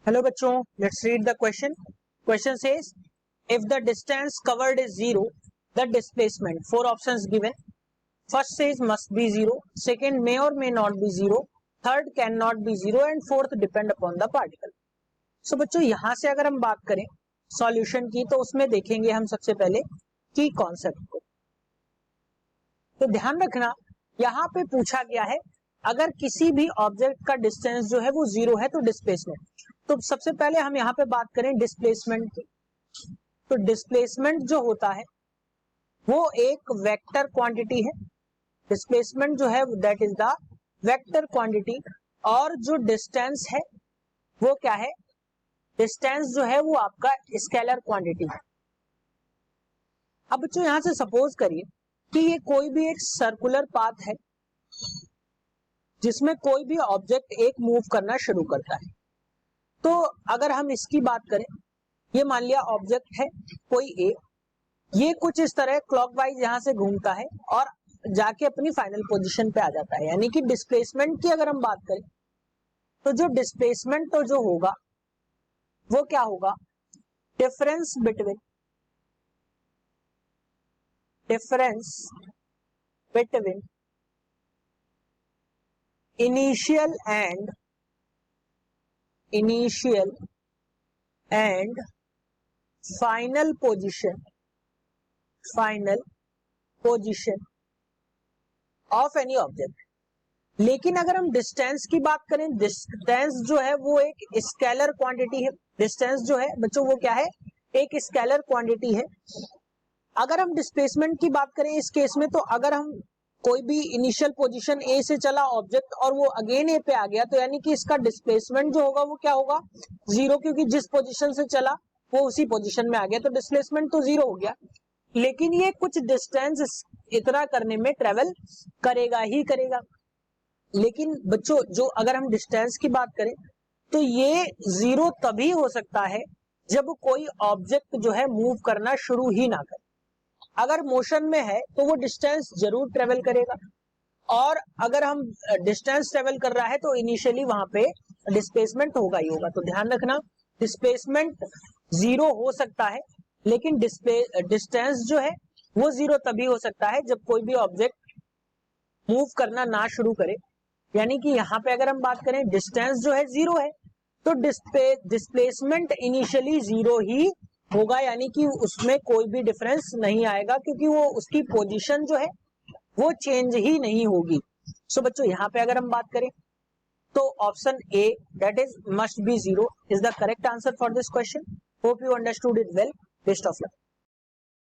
Hello बच्चों, let's read the question. Question says if the distance covered is zero the displacement. Four options given. First says must be zero, second may or may not be zero, third can not be zero and fourth depend upon the particle. So बच्चों यहां से अगर हम बात करें solution की तो उसमें देखेंगे हम सबसे पहले की कॉन्सेप्ट को. तो ध्यान रखना यहां पे पूछा गया है अगर किसी भी ऑब्जेक्ट का डिस्टेंस जो है वो जीरो है तो डिस्प्लेसमेंट. तो सबसे पहले हम यहाँ पे बात करें डिस्प्लेसमेंट की. तो डिस्प्लेसमेंट जो होता है वो एक वेक्टर क्वांटिटी है. डिस्प्लेसमेंट जो है that is the vector quantity. और जो डिस्टेंस है वो क्या है? डिस्टेंस जो है वो आपका स्केलर क्वांटिटी है. अब बच्चों यहां से सपोज करिए कि ये कोई भी एक सर्कुलर पाथ है जिसमें कोई भी ऑब्जेक्ट एक मूव करना शुरू करता है. तो अगर हम इसकी बात करें, ये मान लिया ऑब्जेक्ट है कोई ए, ये कुछ इस तरह क्लॉकवाइज यहां से घूमता है और जाके अपनी फाइनल पोजीशन पे आ जाता है. यानी कि डिस्प्लेसमेंट की अगर हम बात करें तो जो डिस्प्लेसमेंट तो जो होगा वो क्या होगा? Difference between initial and final position of any object. लेकिन अगर हम डिस्टेंस की बात करें, डिस्टेंस जो है वो एक स्केलर क्वांटिटी है. डिस्टेंस जो है बच्चों वो क्या है? एक स्केलर क्वांटिटी है. अगर हम डिस्प्लेसमेंट की बात करें इस केस में, तो अगर हम कोई भी इनिशियल पोजीशन ए से चला ऑब्जेक्ट और वो अगेन ए पे आ गया तो यानी कि इसका डिस्प्लेसमेंट जो होगा वो क्या होगा? जीरो, क्योंकि जिस पोजीशन से चला वो उसी पोजीशन में आ गया तो डिस्प्लेसमेंट तो जीरो हो गया. लेकिन ये कुछ डिस्टेंस इतना करने में ट्रेवल करेगा ही करेगा. लेकिन बच्चों जो अगर हम डिस्टेंस की बात करें तो ये जीरो तभी हो सकता है जब कोई ऑब्जेक्ट जो है मूव करना शुरू ही ना करे. अगर मोशन में है तो वो डिस्टेंस जरूर ट्रेवल करेगा. और अगर हम डिस्टेंस ट्रेवल कर रहा है तो इनिशियली वहां पे डिस्प्लेसमेंट होगा ही होगा. तो ध्यान रखना डिस्प्लेसमेंट जीरो हो सकता है लेकिन डिस्टेंस जो है वो जीरो तभी हो सकता है जब कोई भी ऑब्जेक्ट मूव करना ना शुरू करे. यानी कि यहाँ पे अगर हम बात करें डिस्टेंस जो है जीरो है तो डिस्प्लेसमेंट इनिशियली जीरो ही होगा. यानी कि उसमें कोई भी डिफरेंस नहीं आएगा क्योंकि वो उसकी पोजीशन जो है वो चेंज ही नहीं होगी. सो बच्चों यहाँ पे अगर हम बात करें तो option A that is must be zero is the correct answer for this question. Hope you understood it well. Best of luck.